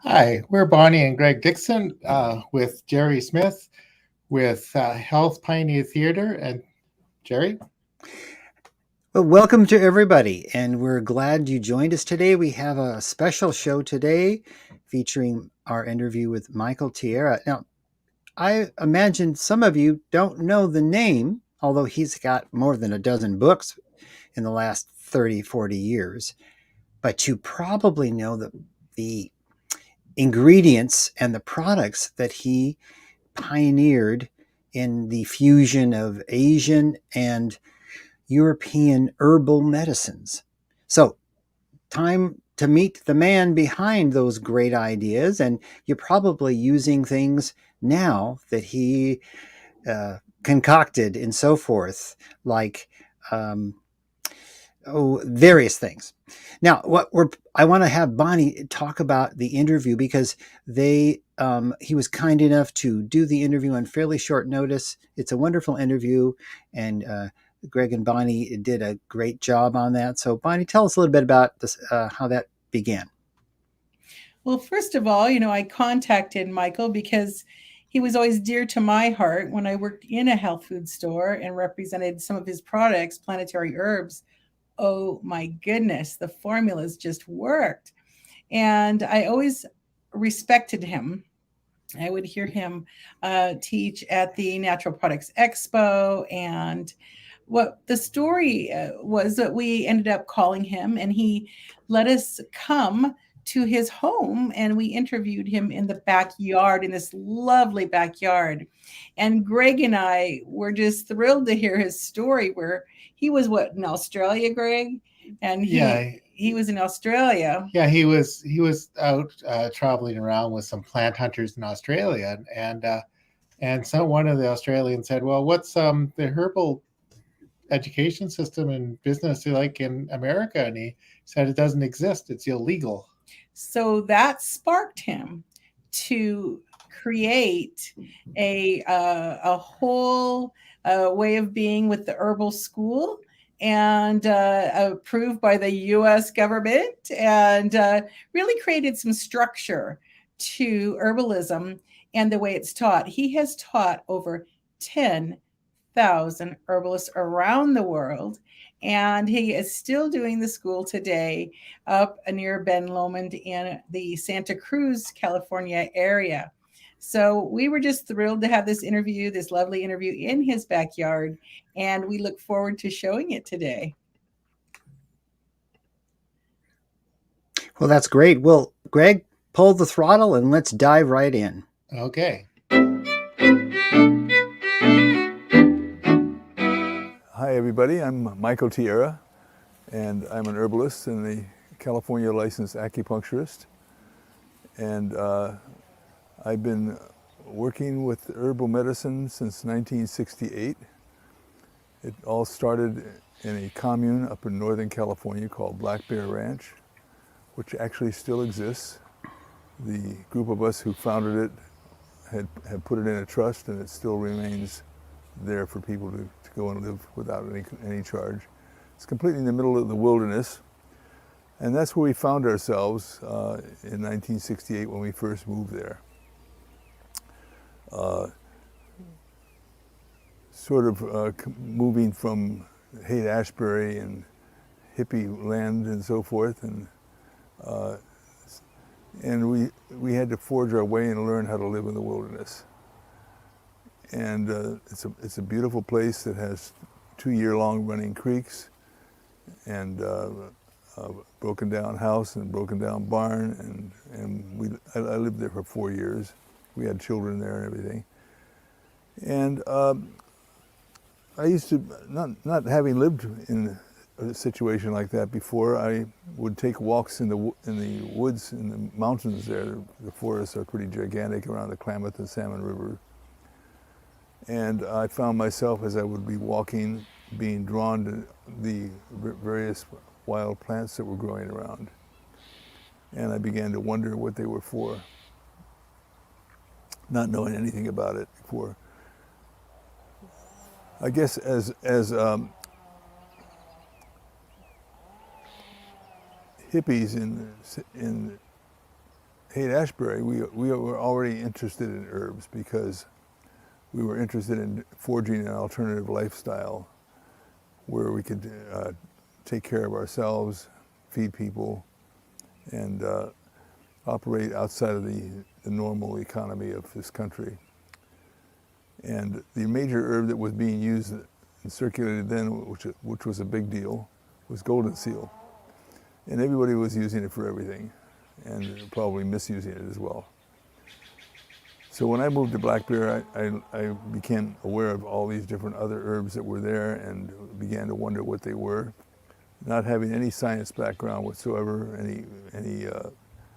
Hi, we're Bonnie and Greg Dixon with Jerry Smith with Health Pioneer Theater. And Jerry? Well, welcome to everybody, and we're glad you joined us today. We have a special show today featuring our interview with Michael Tierra. Now, I imagine some of you don't know the name, although he's got more than a dozen books in the last 30, 40 years, but you probably know the ingredients and the products that he pioneered in the fusion of Asian and European herbal medicines. So, time to meet the man behind those great ideas, and you're probably using things now that he concocted and so forth, like various things. Now, I want to have Bonnie talk about the interview because he was kind enough to do the interview on fairly short notice. It's a wonderful interview, and Greg and Bonnie did a great job on that. So, Bonnie, tell us a little bit about this, how that began. Well, first of all, I contacted Michael because he was always dear to my heart when I worked in a health food store and represented some of his products, Planetary Herbs. Oh my goodness, the formulas just worked. And I always respected him. I would hear him teach at the Natural Products Expo. And what the story was that we ended up calling him, and he let us come to his home, and we interviewed him in the backyard, in this lovely backyard. And Greg and I were just thrilled to hear his story, where he was in Australia, Greg? And Yeah, he was in Australia. yeah, he was out traveling around with some plant hunters in Australia, and so one of the Australians said, "Well, what's the herbal education system and business like in America?" And he said, "It doesn't exist. It's illegal." So that sparked him to create a whole way of being with the herbal school, and approved by the U.S. government, and really created some structure to herbalism and the way it's taught. He has taught over 10,000 herbalists around the world, and he is still doing the school today up near Ben Lomond in the Santa Cruz, California area. So we were just thrilled to have this lovely interview in his backyard, and we look forward to showing it today. Well, that's great. Well, Greg, pull the throttle and let's dive right in. Okay. Hi, everybody. I'm Michael Tierra, and I'm an herbalist and a California licensed acupuncturist. And I've been working with herbal medicine since 1968. It all started in a commune up in Northern California called Black Bear Ranch, which actually still exists. The group of us who founded it had put it in a trust, and it still remains there for people to go and live without any charge. It's completely in the middle of the wilderness, and that's where we found ourselves in 1968 when we first moved there. Moving from Haight-Ashbury and hippie land and so forth, and we had to forge our way and learn how to live in the wilderness. And it's a beautiful place that has 2-year-long running creeks, and a broken down house and broken down barn, and I lived there for 4 years. We had children there and everything. And I used to, not having lived in a situation like that before, I would take walks in the woods, in the mountains there. The forests are pretty gigantic around the Klamath and Salmon River. And I found myself, as I would be walking, being drawn to the various wild plants that were growing around. And I began to wonder what they were for, not knowing anything about it before. I guess as hippies in Haight-Ashbury, we were already interested in herbs because we were interested in forging an alternative lifestyle where we could take care of ourselves, feed people, and operate outside of the normal economy of this country. And the major herb that was being used and circulated then, which was a big deal, was golden seal. And everybody was using it for everything, and probably misusing it as well. So when I moved to Black Bear, I became aware of all these different other herbs that were there and began to wonder what they were. Not having any science background whatsoever, any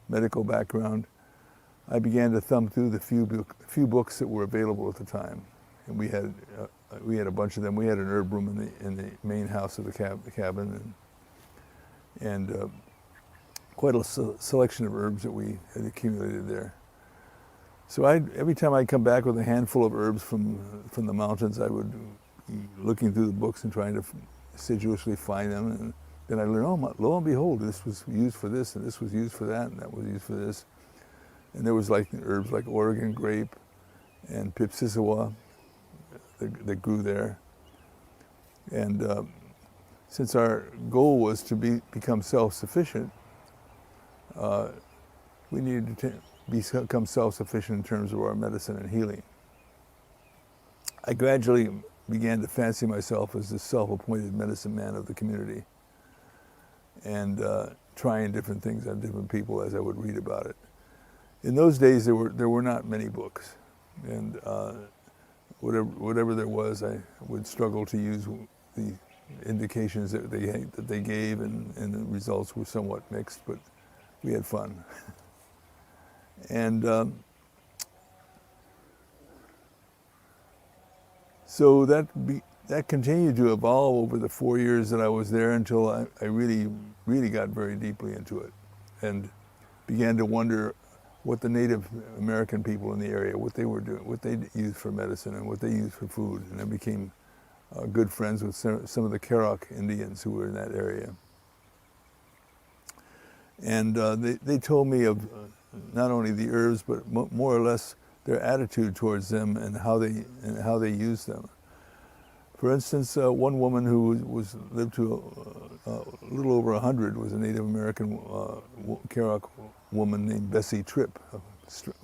medical background, I began to thumb through the few books that were available at the time. And we had a bunch of them. We had an herb room in the main house of the cabin, and quite a selection of herbs that we had accumulated there. So every time I'd come back with a handful of herbs from the mountains, I would be looking through the books and trying to assiduously find them. And then I learned, oh, lo and behold, this was used for this, and this was used for that, and that was used for this. And there was like herbs like Oregon grape and Pipsissewa that grew there. And since our goal was to become self-sufficient, we needed to become self-sufficient in terms of our medicine and healing. I gradually began to fancy myself as the self-appointed medicine man of the community, and trying different things on different people as I would read about it. In those days, there were not many books, and whatever there was, I would struggle to use the indications that they gave, and the results were somewhat mixed, but we had fun. And so that continued to evolve over the 4 years that I was there until I really got very deeply into it, and began to wonder what the Native American people in the area, what they were doing, what they used for medicine and what they used for food. And I became good friends with some of the Kerock Indians who were in that area. And they told me of not only the herbs, but more or less their attitude towards them and how they used them. For instance, one woman who lived to a little over 100 was a Native American Kerock woman named Bessie Tripp. A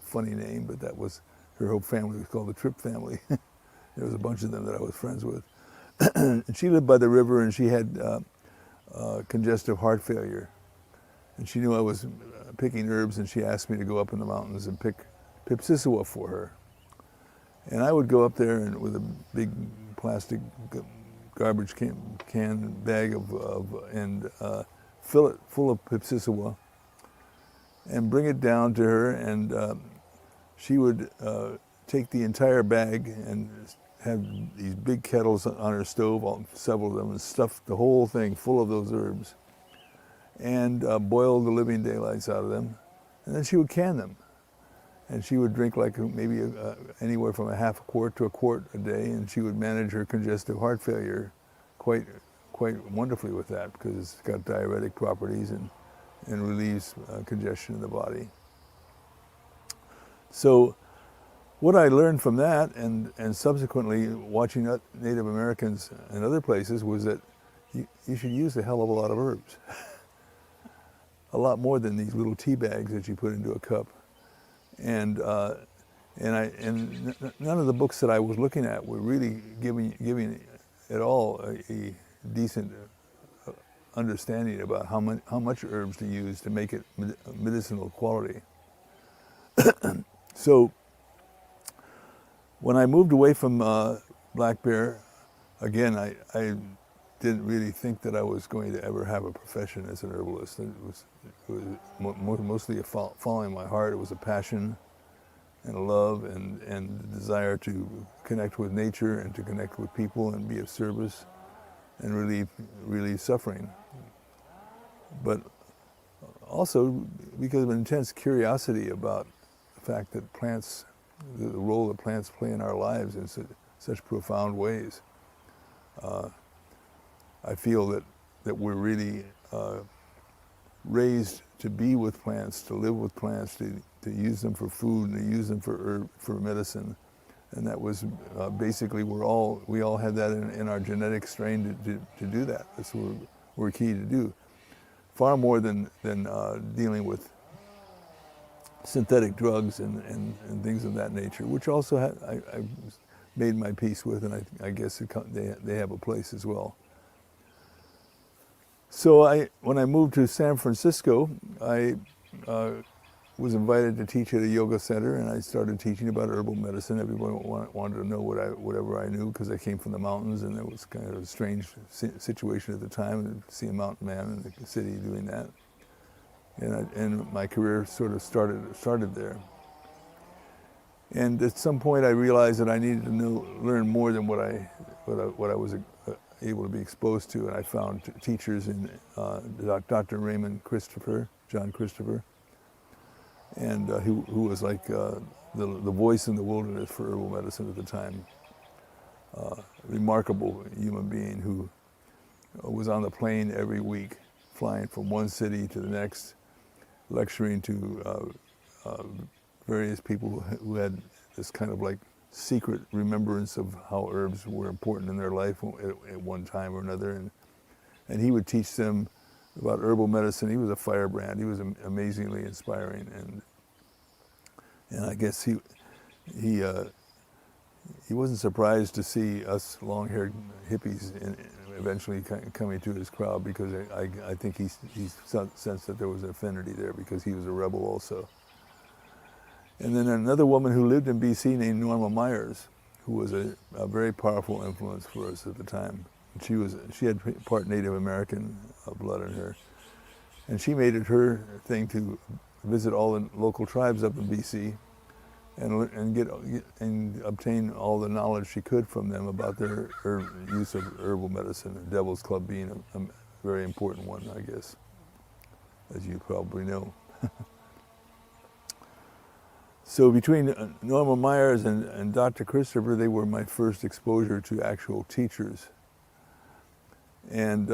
funny name, but that was her whole family was called the Tripp family. There was a bunch of them that I was friends with. And she lived by the river, and she had congestive heart failure. And she knew I was picking herbs, and she asked me to go up in the mountains and pick Pipsissewa for her. And I would go up there and with a big plastic garbage can bag and fill it full of Pipsissewa and bring it down to her, and she would take the entire bag and have these big kettles on her stove, several of them, and stuff the whole thing full of those herbs, and boil the living daylights out of them, and then she would can them. And she would drink like maybe anywhere from a half a quart to a quart a day, and she would manage her congestive heart failure quite wonderfully with that, because it's got diuretic properties and relieves congestion in the body. So what I learned from that, and subsequently watching Native Americans in other places, was that you should use a hell of a lot of herbs. A lot more than these little tea bags that you put into a cup. And none of the books that I was looking at were really giving at all a decent understanding about how much herbs to use to make it medicinal quality. So when I moved away from Black Bear, again, I didn't really think that I was going to ever have a profession as an herbalist. It was mostly following my heart. It was a passion and a love and the desire to connect with nature and to connect with people and be of service and relieve suffering. But also because of an intense curiosity about the fact that plants, the role that plants play in our lives in such profound ways. I feel that we're really raised to be with plants, to live with plants, to use them for food, and to use them for medicine. And that was basically, we all had that in our genetic strain to do that. That's what we're key to do. Far more than dealing with synthetic drugs and things of that nature, which also I made my peace with, and I guess they have a place as well. So when I moved to San Francisco, I was invited to teach at a yoga center, and I started teaching about herbal medicine. Everyone wanted to know whatever I knew, because I came from the mountains, and it was kind of a strange situation at the time to see a mountain man in the city doing that. And my career sort of started there. And at some point, I realized that I needed to learn more than what I was able to be exposed to, and I found teachers in Dr. John Christopher, and who was like the voice in the wilderness for herbal medicine at the time. Remarkable human being who was on the plane every week, flying from one city to the next, lecturing to various people who had this kind of like secret remembrance of how herbs were important in their life at one time or another, and he would teach them about herbal medicine. He was a firebrand. He was amazingly inspiring, and I guess he wasn't surprised to see us long-haired hippies eventually coming to his crowd, because I think he sensed that there was an affinity there, because he was a rebel also. And then another woman who lived in BC named Norma Myers, who was a very powerful influence for us at the time. She had part Native American blood in her, and she made it her thing to visit all the local tribes up in BC and obtain all the knowledge she could from them about their use of herbal medicine. The Devil's Club being a very important one, I guess, as you probably know. So between Norma Myers and Dr. Christopher, they were my first exposure to actual teachers. And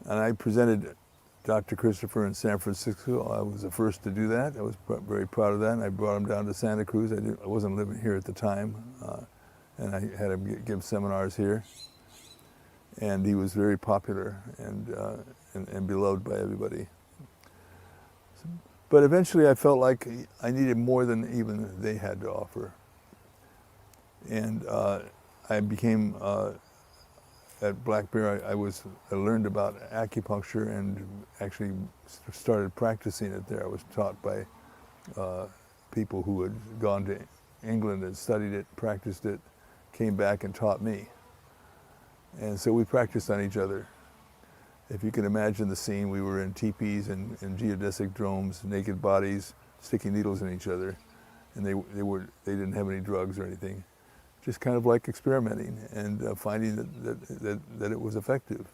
I presented Dr. Christopher in San Francisco. I was the first to do that. I was very proud of that. And I brought him down to Santa Cruz. I wasn't living here at the time, and I had him give seminars here. And he was very popular and beloved by everybody. But eventually I felt like I needed more than even they had to offer. And I became, at Black Bear, I learned about acupuncture and actually started practicing it there. I was taught by people who had gone to England and studied it, practiced it, came back and taught me. And so we practiced on each other. If you can imagine the scene, we were in teepees and geodesic dromes, naked bodies, sticking needles in each other, and they didn't have any drugs or anything. Just kind of like experimenting and finding that it was effective.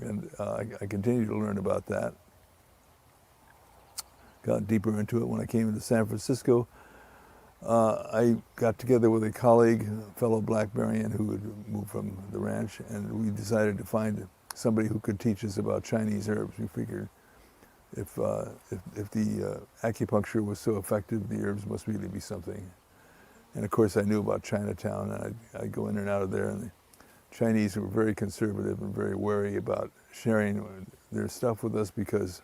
And I continued to learn about that. Got deeper into it when I came into San Francisco. I got together with a colleague, a fellow Blackberryan who had moved from the ranch, and we decided to find somebody who could teach us about Chinese herbs. We figured if the acupuncture was so effective, the herbs must really be something. And of course I knew about Chinatown, and I'd go in and out of there, and the Chinese were very conservative and very wary about sharing their stuff with us, because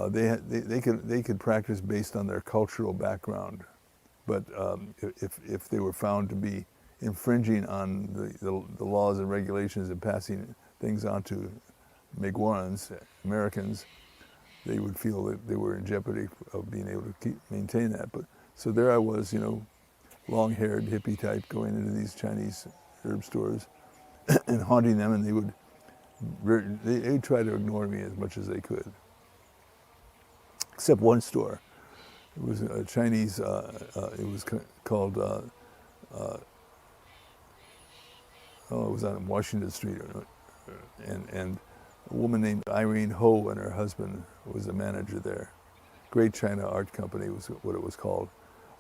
they could practice based on their cultural background. But if they were found to be infringing on the laws and regulations and passing things on to Miguans, Americans, they would feel that they were in jeopardy of being able to maintain that. But so there I was, long-haired hippie type, going into these Chinese herb stores and haunting them, and they would try to ignore me as much as they could. Except one store. It was a Chinese, it was called, it was on Washington Street, and a woman named Irene Ho and her husband was the manager there. Great China Art Company was what it was called.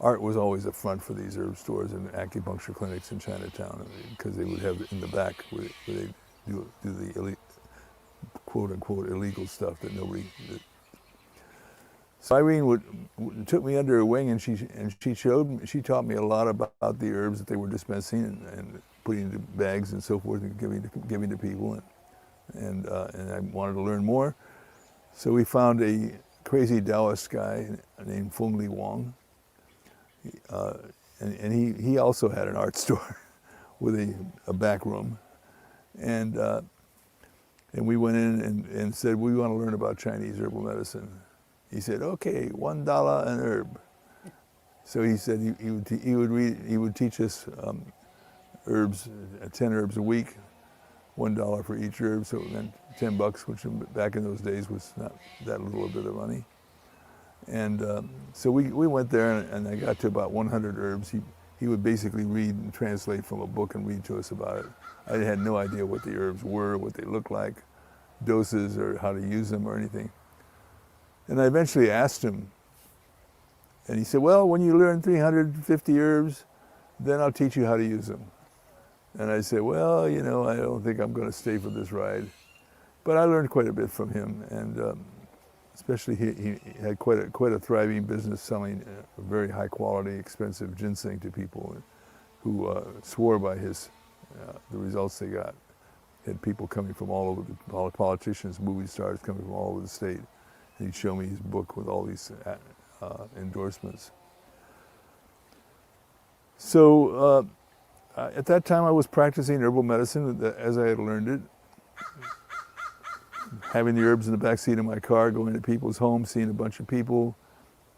Art was always a front for these herb stores and acupuncture clinics in Chinatown, because they would have in the back where they do the elite quote unquote illegal stuff that nobody. So Irene took me under her wing, and she taught me a lot about the herbs that they were dispensing and putting into bags and so forth and giving to people, and I wanted to learn more. So we found a crazy Taoist guy named Feng Li Wang, and he also had an art store with a back room, and we went in and said, we want to learn about Chinese herbal medicine. He said, okay, $1 an herb. So he said he would teach us herbs, 10 herbs a week, $1 for each herb, so it meant $10, which back in those days was not that little a bit of money. And so we went there, and I got to about 100 herbs. He would basically read and translate from a book and read to us about it. I had no idea what the herbs were, what they looked like, doses, or how to use them or anything. And I eventually asked him, and he said, well, when you learn 350 herbs, then I'll teach you how to use them. And I said, well, I don't think I'm going to stay for this ride. But I learned quite a bit from him, and especially he had quite a thriving business selling very high quality, expensive ginseng to people who swore by the results they got. Had people coming from all over, politicians, movie stars coming from all over the state. And he'd show me his book with all these endorsements. So at that time I was practicing herbal medicine as I had learned it. Having the herbs in the back seat of my car, going to people's homes, seeing a bunch of people,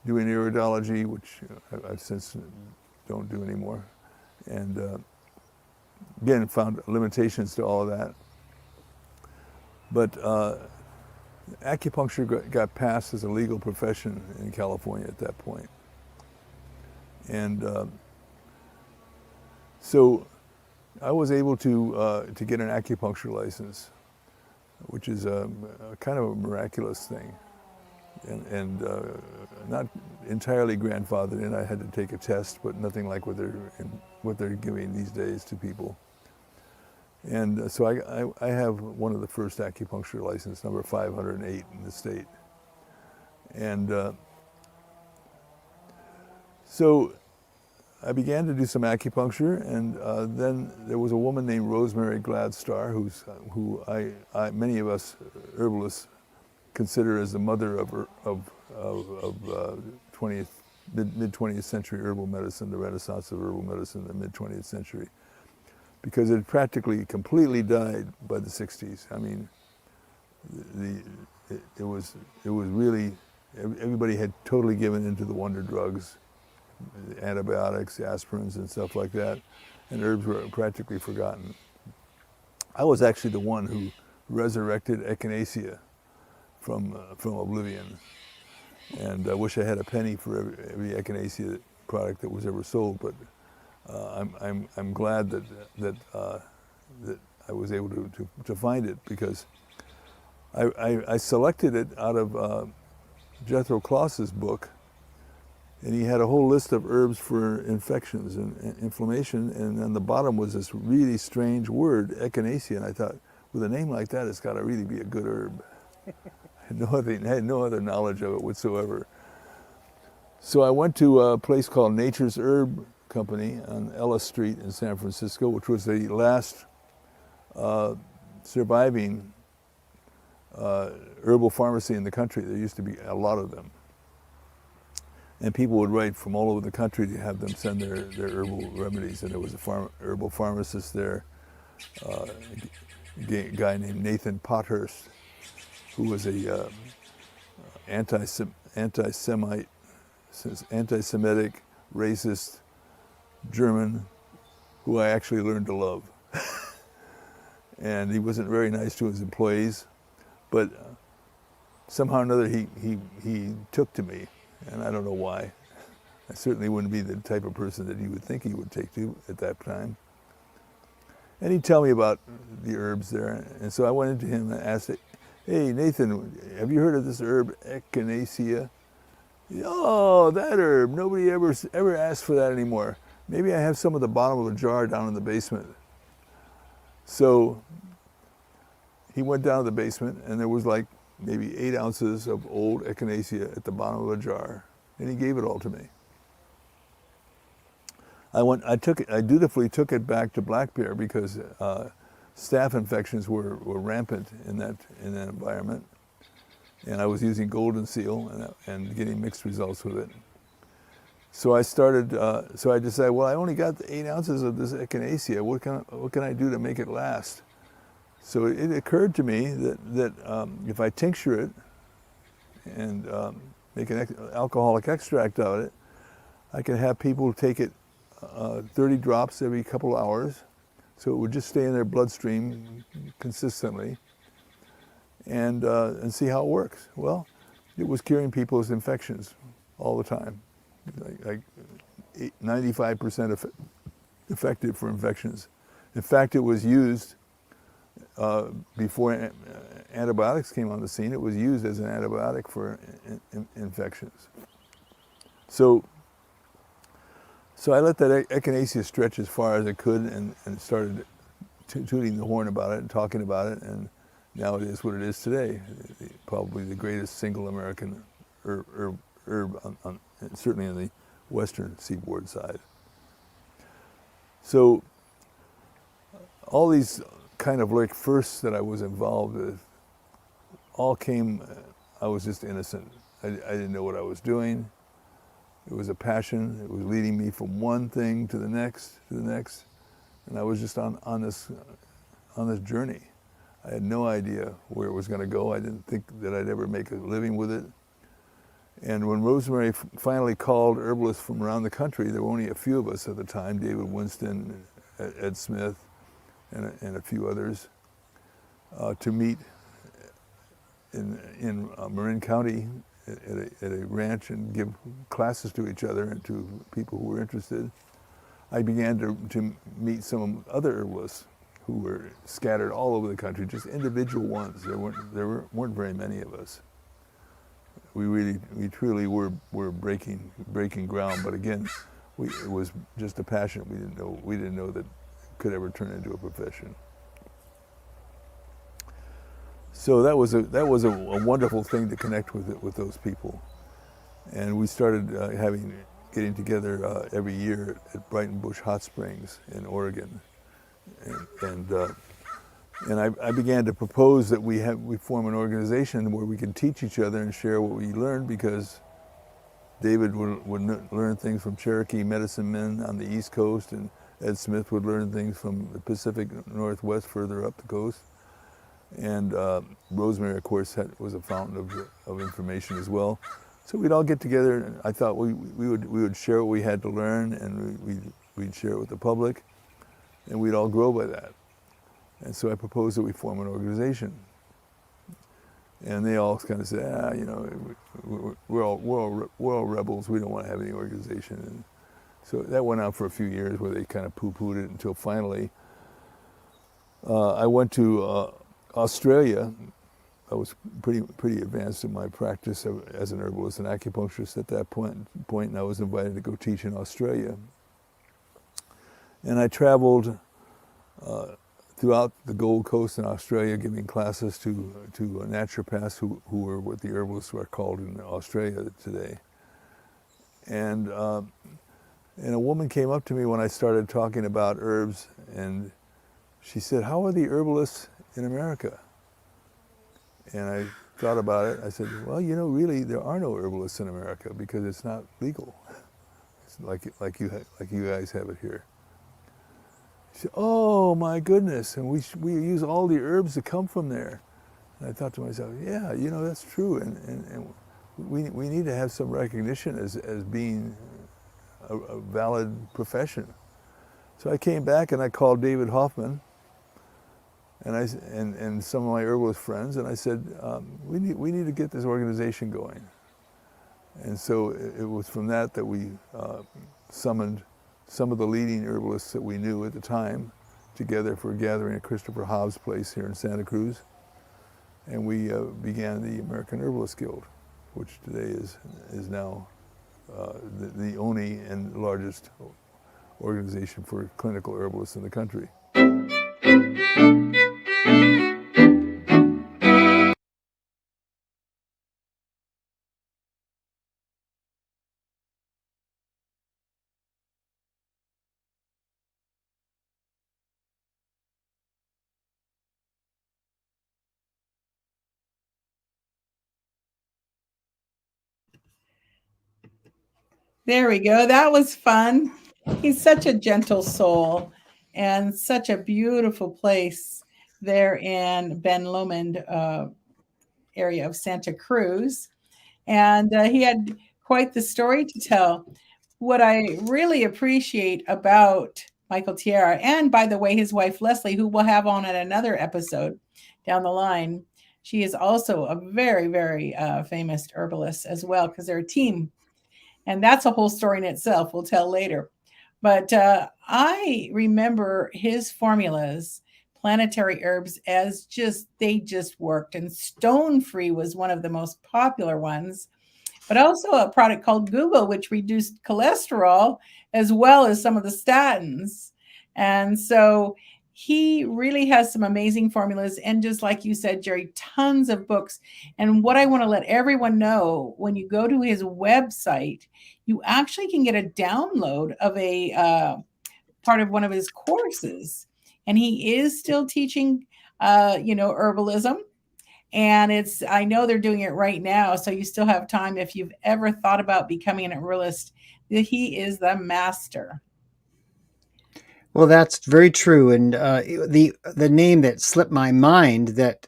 doing iridology, which I since don't do anymore. And again, found limitations to all of that. But acupuncture got passed as a legal profession in California at that point. And so I was able to get an acupuncture license, which is a kind of a miraculous thing, and not entirely grandfathered in. I had to take a test, but nothing like what they're giving these days to people. And so I have one of the first acupuncture license, number 508 in the state. And so I began to do some acupuncture, and then there was a woman named Rosemary Gladstar, who many of us herbalists consider as the mother of mid-20th century herbal medicine, the renaissance of herbal medicine in the mid-20th century, because it practically completely died by the 60s. I mean, it was really, everybody had totally given into the wonder drugs, the antibiotics, the aspirins, and stuff like that, and herbs were practically forgotten. I was actually the one who resurrected echinacea from oblivion, and I wish I had a penny for every echinacea product that was ever sold. But I'm glad that I was able to find it, because I selected it out of Jethro Kloss's book, and he had a whole list of herbs for infections and inflammation, and on the bottom was this really strange word, echinacea, and I thought, with a name like that, it's got to really be a good herb. I had no other knowledge of it whatsoever. So I went to a place called Nature's Herb Company on Ellis Street in San Francisco, which was the last surviving herbal pharmacy in the country. There used to be a lot of them. And people would write from all over the country to have them send their herbal remedies. And there was a herbal pharmacist there, a guy named Nathan Pothurst, who was a anti-Semitic, racist German, who I actually learned to love. And he wasn't very nice to his employees, but somehow or another he took to me, and I don't know why. I certainly wouldn't be the type of person that you would think he would take to at that time. And he'd tell me about the herbs there, and so I went into him and asked, "Hey Nathan, have you heard of this herb echinacea?" "Oh, that herb, nobody ever asked for that anymore. Maybe I have some at the bottom of a jar down in the basement." So he went down to the basement, and there was like maybe 8 ounces of old echinacea at the bottom of a jar, and he gave it all to me. I dutifully took it back to Black Bear because staph infections were rampant in that environment, and I was using golden seal and getting mixed results with it. So I decided, well, I only got 8 ounces of this echinacea. What can I do to make it last? So it occurred to me that if I tincture it and make an alcoholic extract out of it, I can have people take it 30 drops every couple hours, so it would just stay in their bloodstream consistently, and see how it works. Well, it was curing people's infections all the time, like 95% effective for infections. In fact, it was used before antibiotics came on the scene. It was used as an antibiotic for infections. So I let that echinacea stretch as far as it could and started tooting the horn about it and talking about it, and now it is what it is today. Probably the greatest single American herb certainly on the western seaboard side. So all these kind of like firsts that I was involved with all came, I was just innocent. I didn't know what I was doing. It was a passion. It was leading me from one thing to the next, and I was just on this journey. I had no idea where it was going to go. I didn't think that I'd ever make a living with it. And when Rosemary finally called herbalists from around the country, there were only a few of us at the time, David Winston, Ed Smith, and a few others, to meet in Marin County at a ranch and give classes to each other and to people who were interested. I began to meet some other herbalists who were scattered all over the country, just individual ones. There weren't very many of us. We truly were breaking ground, but again, it was just a passion. We didn't know that it could ever turn into a profession. So that was a wonderful thing to connect with those people, and we started getting together every year at Brighton Bush Hot Springs in Oregon, and I began to propose that we form an organization where we can teach each other and share what we learned, because David would learn things from Cherokee medicine men on the East Coast, and Ed Smith would learn things from the Pacific Northwest further up the coast. And Rosemary, of course, was a fountain of information as well. So we'd all get together, and I thought we would share what we had to learn, and we'd share it with the public, and we'd all grow by that. And so I proposed that we form an organization. And they all kind of said, we're all rebels. We don't want to have any organization. And so that went on for a few years where they kind of poo-pooed it until finally I went to Australia. I was pretty advanced in my practice as an herbalist and acupuncturist at that point, and I was invited to go teach in Australia. And I traveled throughout the Gold Coast in Australia, giving classes to naturopaths who were what the herbalists are called in Australia today. And a woman came up to me when I started talking about herbs, and she said, "How are the herbalists in America?" And I thought about it. I said, "Well, really, there are no herbalists in America because it's not legal. It's like you guys have it here." She said, "Oh my goodness!" And we use all the herbs that come from there. And I thought to myself, "Yeah, that's true, and we need to have some recognition as being a valid profession." So I came back and I called David Hoffman and some of my herbalist friends, and I said, we need to get this organization going. And so it was from that we summoned some of the leading herbalists that we knew at the time together for a gathering at Christopher Hobbs' place here in Santa Cruz, and we began the American Herbalist Guild, which today is now the only and largest organization for clinical herbalists in the country. There we go. That was fun. He's such a gentle soul and such a beautiful place there in Ben Lomond area of Santa Cruz. And he had quite the story to tell. What I really appreciate about Michael Tierra, and by the way, his wife Lesley, who we'll have on at another episode down the line, she is also a very, very famous herbalist as well, because they're a team. And that's a whole story in itself, we'll tell later. But I remember his formulas, planetary herbs, as they just worked. And Stone Free was one of the most popular ones, but also a product called Google, which reduced cholesterol as well as some of the statins. And so he really has some amazing formulas. And just like you said, Jerry, tons of books. And what I want to let everyone know, when you go to his website, you actually can get a download of a part of one of his courses. And he is still teaching, herbalism. And I know they're doing it right now. So you still have time if you've ever thought about becoming an herbalist. He is the master. Well, that's very true. And the name that slipped my mind that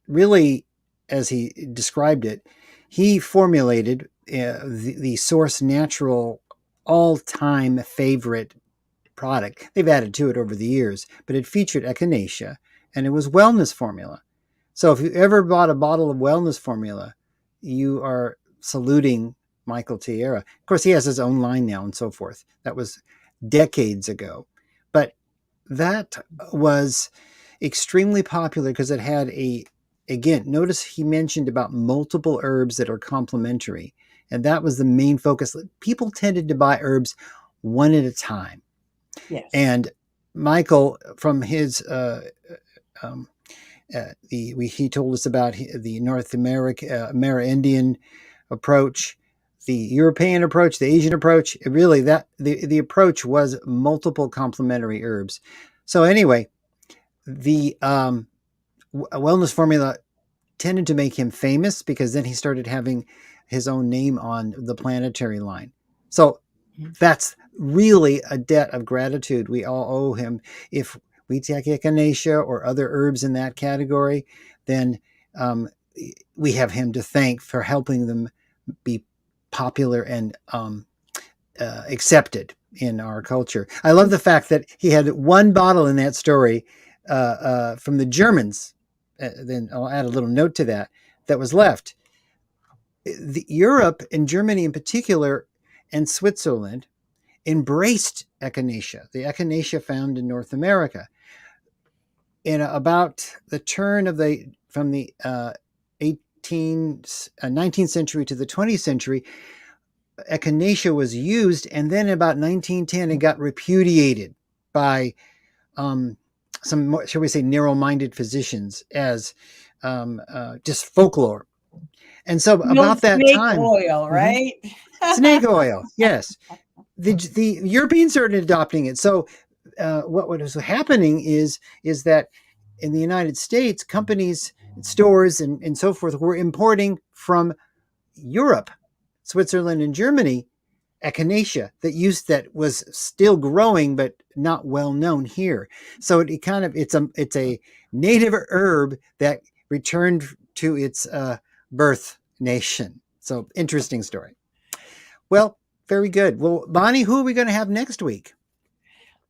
really, as he described it, he formulated the Source Natural all-time favorite product. They've added to it over the years, but it featured echinacea, and it was wellness formula. So if you ever bought a bottle of wellness formula, you are saluting Michael Tierra. Of course, he has his own line now and so forth. That was decades ago. But that was extremely popular because it had again, notice he mentioned about multiple herbs that are complementary. And that was the main focus. People tended to buy herbs one at a time. Yes. And Michael, from his he told us about the North America Amerindian approach, the European approach, the Asian approach. Really, the approach was multiple complementary herbs. So anyway, the wellness formula tended to make him famous because then he started having his own name on the Planetary line. So that's really a debt of gratitude we all owe him. If we take echinacea or other herbs in that category, then we have him to thank for helping them be popular and accepted in our culture. I love the fact that he had one bottle in that story from the Germans. Then I'll add a little note to that was left. Europe and Germany in particular, and Switzerland, embraced echinacea, the echinacea found in North America. In about the turn from the 19th century to the 20th century, echinacea was used, and then about 1910 it got repudiated by some, shall we say, narrow-minded physicians as just folklore. And so about that time, oil, right? Snake oil, yes. The Europeans started adopting it. So what was happening is that in the United States, companies, stores, and so forth were importing from Europe, Switzerland, and Germany echinacea that was still growing but not well known here. So it's a native herb that returned to its birth nation. So interesting story. Well, very good. Well, Bonnie, who are we going to have next week?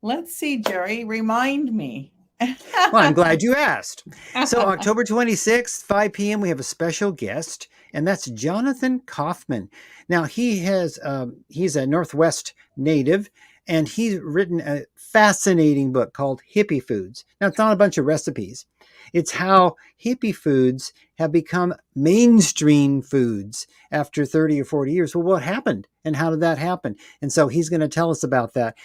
Let's see, Jerry. Remind me. Well, I'm glad you asked. So October 26th, 5 p.m., we have a special guest, and that's Jonathan Kaufman. Now, he's a Northwest native, and he's written a fascinating book called Hippie Foods. Now, it's not a bunch of recipes. It's how hippie foods have become mainstream foods after 30 or 40 years. Well, what happened and how did that happen? And so he's going to tell us about that.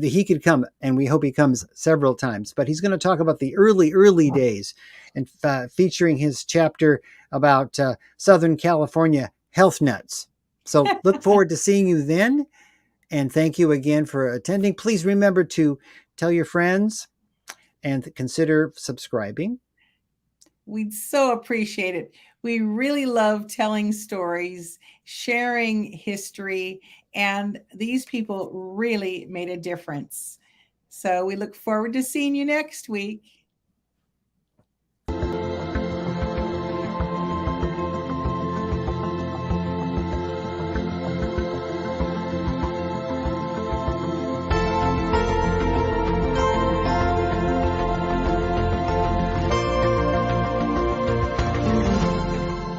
He could come, and we hope he comes several times, but he's going to talk about the early days and featuring his chapter about Southern California health nuts. So look forward to seeing you then. And thank you again for attending. Please remember to tell your friends and consider subscribing. We'd so appreciate it. We really love telling stories, sharing history, And these people really made a difference. So we look forward to seeing you next week.